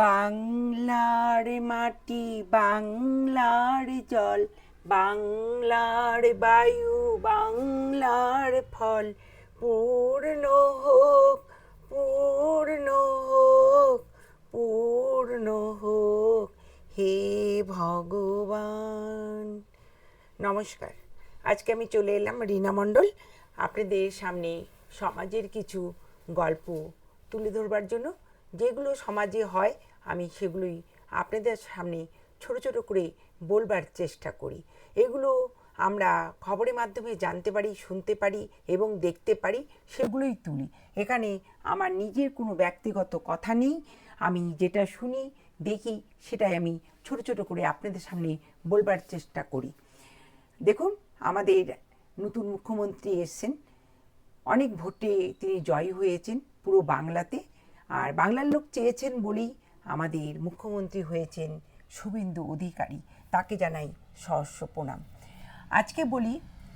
বাংলার মাটি, বাংলার জল, বাংলার বায়ু, বাংলার ফল, পূর্ণ হোক, পূর্ণ হোক, পূর্ণ হোক হে ভগবান। নমস্কার। আজকে আমি চলে এলাম রীনা মণ্ডল আপনাদের সামনে সমাজের কিছু গল্প তুলে ধরবার জন্য। যেগুলো সমাজে হয় আমি সেগুলোই আপনাদের সামনে ছোট ছোট করে বলবার চেষ্টা করি। এগুলো আমরা খবরের মাধ্যমে জানতে পারি, শুনতে পারি এবং দেখতে পারি, সেগুলোই তুলি। এখানে আমার নিজের কোনো ব্যক্তিগত কথা নেই। আমি যেটা শুনি, দেখি, সেটাই আমি ছোট ছোট করে আপনাদের সামনে বলবার চেষ্টা করি। দেখুন, আমাদের নতুন মুখ্যমন্ত্রী এসছেন, অনেক ভোটে তিনি জয়ী হয়েছেন পুরো বাংলাতে। আর বাংলার লোক চেয়েছেন বলেই আমাদের মুখ্যমন্ত্রী হয়েছেন শুভেন্দু অধিকারী। তাকে জানাই সহস্র প্রণাম। আজকে বলি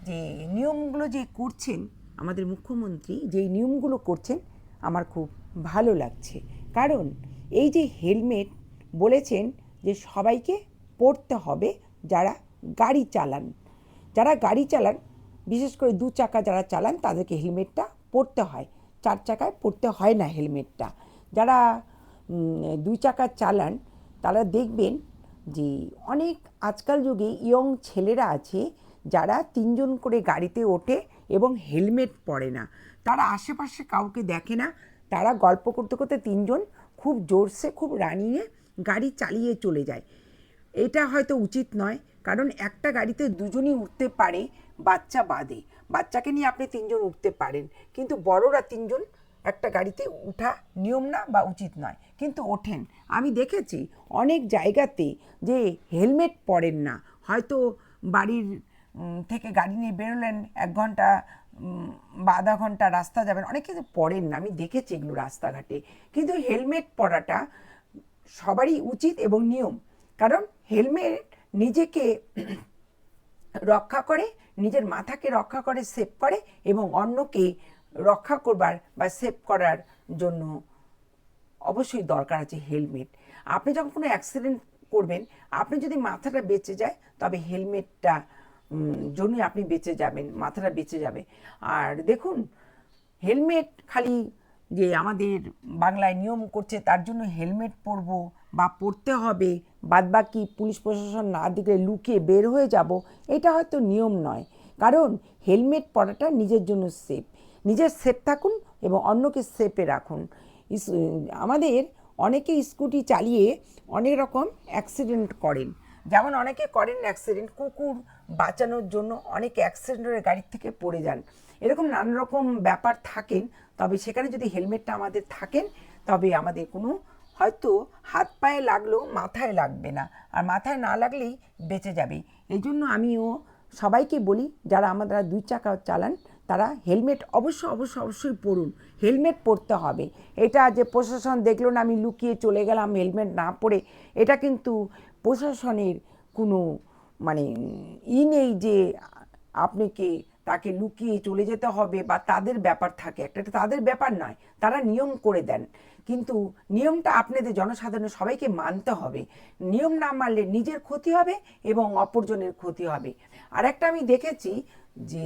যে নিয়মগুলো যে করছেন আমাদের মুখ্যমন্ত্রী, যেই নিয়মগুলো করছেন আমার খুব ভালো লাগছে। কারণ এই যে হেলমেট বলেছেন যে সবাইকে পরতে হবে, যারা গাড়ি চালান, বিশেষ করে দু চাকা যারা চালান তাদেরকে হেলমেটটা পরতে হয়। চার চাকায় পরতে হয় না হেলমেটটা। যারা দুই চাকা চালান তারা দেখবেন যে অনেক আজকাল যুগে ইয়ং ছেলেরা আছে যারা তিনজন করে গাড়িতে ওঠে এবং হেলমেট পরে না। তারা আশেপাশে কাউকে দেখে না, তারা গল্প করতে করতে তিনজন খুব জোরসে, খুব রানিংয়ে গাড়ি চালিয়ে চলে যায়। এটা হয়তো উচিত নয়, কারণ একটা গাড়িতে দুজনই উঠতে পারে, বাচ্চা বাদে। বাচ্চাকে নিয়ে আপনি তিনজন উঠতে পারেন, কিন্তু বড়রা তিনজন একটা গাড়িতে উঠা নিয়ম না বা উচিত নয়, কিন্তু ওঠেন। আমি দেখেছি অনেক জায়গাতে যে হেলমেট পরেন না, হয়তো বাড়ির থেকে গাড়ি নিয়ে বেরোলেন, 1 ঘন্টা বা আধা ঘন্টা রাস্তা যাবেন, অনেক কিছু পরেন না, আমি দেখেছি এগুলো রাস্তাঘাটে। কিন্তু হেলমেট পরাটা সবারই উচিত এবং নিয়ম। কারণ হেলমেট নিজেকে রক্ষা করে, নিজের মাথাকে রক্ষা করে, সেভ করে, এবং অন্যকে রক্ষা করবার বা সেভ করার জন্য অবশ্যই দরকার আছে হেলমেট। আপনি যখন কোনো অ্যাক্সিডেন্ট করবেন, আপনি যদি মাথাটা বেঁচে যায় তবে হেলমেটটা জন্যই আপনি বেঁচে যাবেন, মাথাটা বেঁচে যাবে। আর দেখুন, হেলমেট খালি যে আমাদের বাংলায় নিয়ম করছে তার জন্য হেলমেট পরবো বা পরতে হবে, বাদবাকি পুলিশ প্রশাসন না দেখলে লুকিয়ে বের হয়ে যাব, এটা হয়তো নিয়ম নয়। কারণ হেলমেট পরাটা নিজের জন্য সেফ। নিজের সেফ থাকুন এবং অন্যকে সেফে রাখুন। আমাদের অনেকে স্কুটি চালিয়ে অনেক রকম অ্যাক্সিডেন্ট করেন। যেমন অনেকে করেন অ্যাক্সিডেন্ট, কুকুর বাঁচানোর জন্য অনেকে অ্যাক্সিডেন্টের গাড়ির থেকে পড়ে যান। এরকম নানা রকম ব্যাপার থাকেন। তবে সেখানে যদি হেলমেটটা আমাদের থাকেন তবে আমাদের কোনো হয়তো হাত পায়ে লাগলেও মাথায় লাগবে না, আর মাথায় না লাগলেই বেঁচে যাবে। এই জন্য আমিও সবাইকে বলি, যারা আমাদের দুই চাকা চালান তারা হেলমেট অবশ্যই পরুন। হেলমেট পরতে হবে। এটা যে প্রশাসন দেখলো না আমি লুকিয়ে চলে গেলাম হেলমেট না পরে, এটা কিন্তু প্রশাসনের কোনো মানে নেই যে আপনাকে তাকে লুকিয়ে চলে যেতে হবে বা তাদের ব্যাপার থাকে, একটা তাদের ব্যাপার নয়, তারা নিয়ম করে দেন। কিন্তু নিয়মটা আপনাদের জনসাধারণের সবাইকে মানতে হবে। নিয়ম না মানলে নিজের ক্ষতি হবে এবং অপরজনের ক্ষতি হবে। আর একটা আমি দেখেছি যে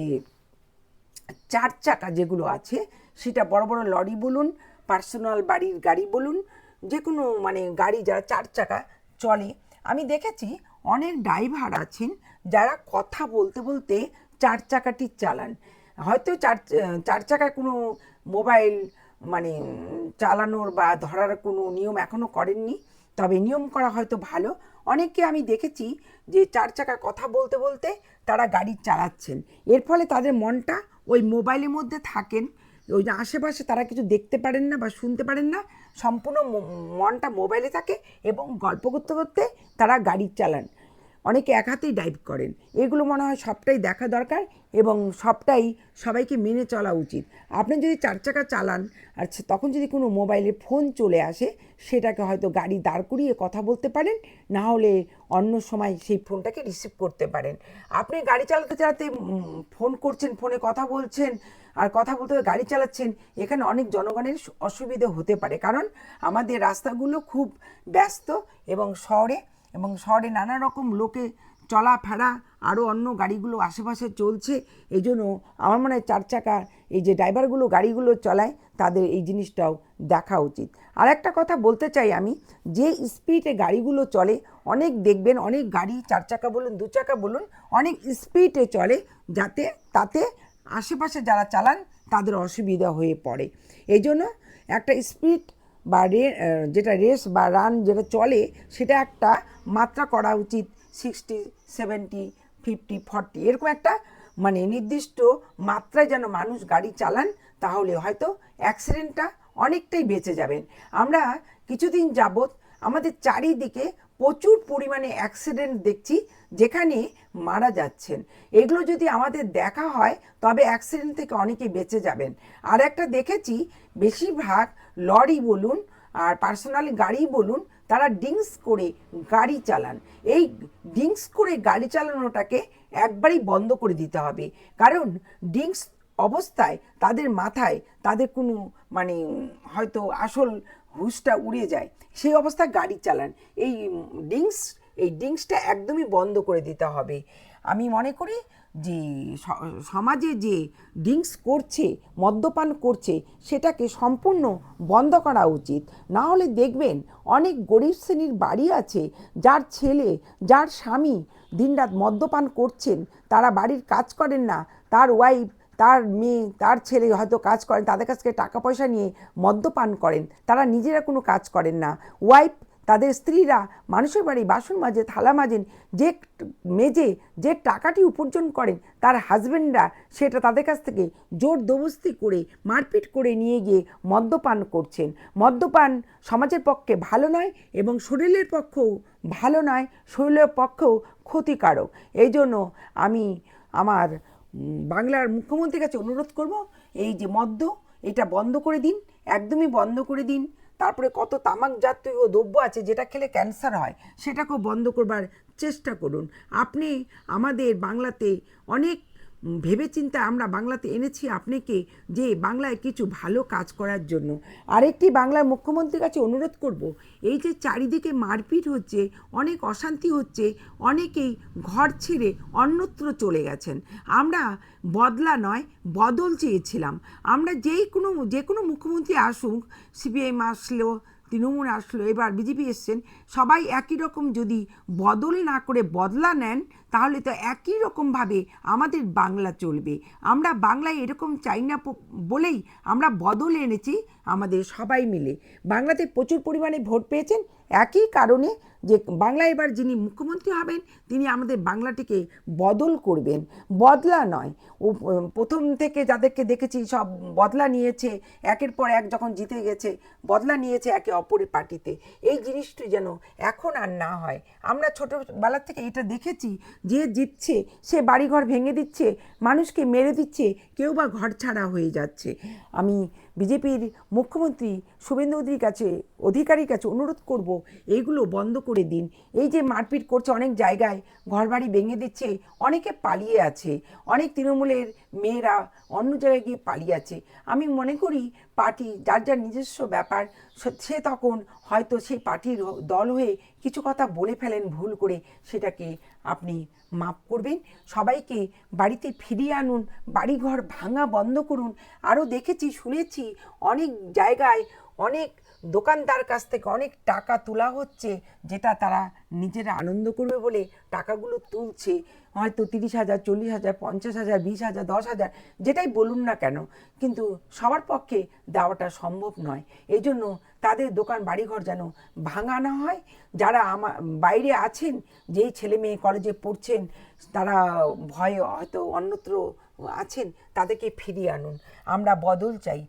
চার চাকা যেগুলো আছে, সেটা বড় বড় লরি বলুন, পার্সোনাল বাড়ির গাড়ি বলুন, যে কোনো গাড়ি যারা চার চাকা চলে, আমি দেখেছি অনেক ড্রাইভার আছেন যারা কথা বলতে বলতে চার চাকাটি চালান। হয়তো চার চাকায় কোনো মোবাইল চালানোর বা ধরার কোনো নিয়ম এখনও করেননি, তবে নিয়ম করা হয়তো ভালো। অনেককে আমি দেখেছি যে চার চাকা কথা বলতে বলতে তারা গাড়ি চালাচ্ছেন, এর ফলে তাদের মনটা ওই মোবাইলের মধ্যে থাকেন, ওই যে আশেপাশে তারা কিছু দেখতে পারেন না বা শুনতে পারেন না, সম্পূর্ণ মনটা মোবাইলে থাকে এবং গল্প করতে করতে তারা গাড়ি চালান। অনেকে এক হাতেই ড্রাইভ করেন। এগুলো মনে হয় সবটাই দেখা দরকার এবং সবটাই সবাইকে মেনে চলা উচিত। আপনি যদি 4 চাকা চালান আর তখন যদি কোনো মোবাইলে ফোন চলে আসে, সেটাকে হয়তো গাড়ি দাঁড় করিয়ে কথা বলতে পারেন, না হলে অন্য সময় সেই ফোনটাকে রিসিভ করতে পারেন। আপনি গাড়ি চালাতে চালাতে ফোন করছেন, ফোনে কথা বলছেন, আর কথা বলতে গাড়ি চালাচ্ছেন, এখানে অনেক জনগণের অসুবিধা হতে পারে। কারণ আমাদের রাস্তাগুলো খুব ব্যস্ত এবং শহরে নানা রকম লোকে চলাফেরা, আরও অন্য গাড়িগুলো আশেপাশে চলছে। এই জন্য আমার মনে হয় 4 চাকা এই যে ড্রাইভারগুলো গাড়িগুলো চালায়, তাদের এই জিনিসটাও দেখা উচিত। আর একটা কথা বলতে চাই আমি, যে স্পিডে গাড়িগুলো চলে, অনেক দেখবেন অনেক গাড়ি 4 চাকা বলুন 2 চাকা বলুন অনেক স্পিডে চলে, তাতে আশেপাশে যারা চালান তাদের অসুবিধা হয়ে পড়ে। এই জন্য একটা স্পিড বা যেটা রেস বা রান যেটা চলে, সেটা একটা মাত্রা করা উচিত। 60, 70, 50, 40 এরকম একটা মানে নির্দিষ্ট মাত্রায় যেন মানুষ গাড়ি চালান, তাহলে হয়তো অ্যাক্সিডেন্টটা অনেকটাই বেঁচে যাবেন। আমরা কিছুদিন যাবৎ আমাদের চারিদিকে প্রচুর পরিমাণে অ্যাক্সিডেন্ট দেখছি, যেখানে মারা যাচ্ছেন। এগুলো যদি আমাদের দেখা হয়, তবে অ্যাক্সিডেন্ট থেকে অনেকে বেঁচে যাবেন। আর একটা দেখেছি, বেশিরভাগ লরি বলুন আর পার্সোনাল গাড়ি বলুন, তারা ড্রিঙ্কস করে গাড়ি চালান। এই ড্রিঙ্কস করে গাড়ি চালানোটাকে একবারেই বন্ধ করে দিতে হবে। কারণ ড্রিঙ্কস অবস্থায় তাদের মাথায় তাদের কোনো মানে হয়তো আসল হুঁশটা উড়ে যায়, সেই অবস্থায় গাড়ি চালান। এই ড্রিঙ্কসটা একদমই বন্ধ করে দিতে হবে। আমি মনে করি যে সমাজে যে ড্রিঙ্কস করছে, মদ্যপান করছে, সেটাকে সম্পূর্ণ বন্ধ করা উচিত। না হলে দেখবেন অনেক গরিব শ্রেণীর বাড়ি আছে, যার ছেলে যার স্বামী দিনরাত মদ্যপান করছেন, তারা বাড়ির কাজ করেন না, তার ওয়াইফ তার মেয়ে তার ছেলে হয়তো কাজ করেন, তাদের কাছ থেকে টাকা পয়সা নিয়ে মদ্যপান করেন, তারা নিজেরা কোনো কাজ করেন না। ওয়াইফ তাদের স্ত্রীরা মানুষের বাড়ি বাসন মাজে, থালা মাজেন, যে টাকাটি উপার্জন করেন, তার হাজবেন্ডরা সেটা তাদের কাছ থেকে জোর জবরদস্তি করে মারপিট করে নিয়ে গিয়ে মদ্যপান করছেন। মদ্যপান সমাজের পক্ষে ভালো নয় এবং শরীরের পক্ষেও ভালো নয়, শরীরের পক্ষেও ক্ষতিকারক। এই জন্য আমি আমার বাংলার মুখ্যমন্ত্রীর কাছে অনুরোধ করব, এই যে এটা বন্ধ করে দিন, একদমই বন্ধ করে দিন। তারপরে কত তামাক জাতীয় দ্রব্য আছে যেটা খেলে ক্যান্সার হয়, সেটাকেও বন্ধ করবার চেষ্টা করুন। আপনি আমাদের বাংলাতে অনেক ভেবেচিন্তে আমরা বাংলাতে এনেছি আপনাকে, যে বাংলায় কিছু ভালো কাজ করার জন্য। আরেকটি বাংলার মুখ্যমন্ত্রীর কাছে অনুরোধ করব, এই যে চারিদিকে মারপিট হচ্ছে, অনেক অশান্তি হচ্ছে, অনেকেই ঘর ছেড়ে অন্যত্র চলে গেছেন। আমরা বদলা নয় বদল চেয়েছিলাম। আমরা যে কোনো মুখ্যমন্ত্রী আসুক, সিপিআইএম আসলো, তৃণমূল আসলো, এবার বিজেপি এসছেন, সবাই একই রকম যদি বদল না করে বদলা নেন, তাহলে তো একই রকমভাবে আমাদের বাংলা চলবে। আমরা বাংলায় এরকম চাই না বলেই আমরা বদল এনেছি আমাদের সবাই মিলে। বাংলাতে প্রচুর পরিমাণে ভোট পেয়েছেন একই কারণে, যে বাংলা এবার যিনি মুখ্যমন্ত্রী হবেন, তিনি আমাদের বাংলাটিকে বদল করবেন, বদলা নয়। ও প্রথম থেকে যাদেরকে দেখেছি সব বদলা নিয়েছে, একের পর এক যখন জিতে গেছে বদলা নিয়েছে একে অপরের পার্টিতে। এই জিনিসটি যেন এখন আর না হয়। আমরা ছোটোবেলার থেকে এটা দেখেছি, যে জিতছে সে বাড়িঘর ভেঙে দিচ্ছে, মানুষকে মেরে দিচ্ছে, কেউ বা ঘর ছাড়া হয়ে যাচ্ছে। আমি বিজেপির মুখ্যমন্ত্রী শুভেন্দু অধিকারীর কাছে অনুরোধ করব, এইগুলো বন্ধ করে দিন। এই যে মারপিট করছে, অনেক জায়গায় ঘরবাড়ি ভেঙে দিচ্ছে, অনেকে পালিয়ে আছে, অনেক তৃণমূলের মেয়েরা অন্য জায়গায় গিয়ে পালিয়ে আছে। আমি মনে করি পার্টি যার যার নিজস্ব ব্যাপার, সে তখন হয়তো সেই পার্টির দল হয়ে কিছু কথা বলে ফেলেন ভুল করে, সেটাকে আপনি মাপ করবেন। সবাইকে বাড়িতে ফিরিয়ে আনুন, বাড়িঘর ভাঙা বন্ধ করুন। আরও দেখেছি শুনেছি অনেক জায়গায় অনেক দোকানদার কাছ থেকে অনেক টাকা তোলা হচ্ছে, যেটা তারা নিজেরা আনন্দ করবে বলে টাকাগুলো তুলছে। হয়তো 30,000, 40,000, 50,000, 20,000, 10,000, যেটাই বলুন না কেন, কিন্তু সবার পক্ষে দেওয়াটা সম্ভব নয়। এই জন্য তাদের দোকান বাড়িঘর যেন ভাঙা না হয়। যারা বাইরে আছেন, যেই ছেলে মেয়ে কলেজে পড়ছেন, তারা ভয়ে হয়তো অন্যত্র আছেন, তাদেরকে ফিরিয়ে আনুন। আমরা বদল চাই,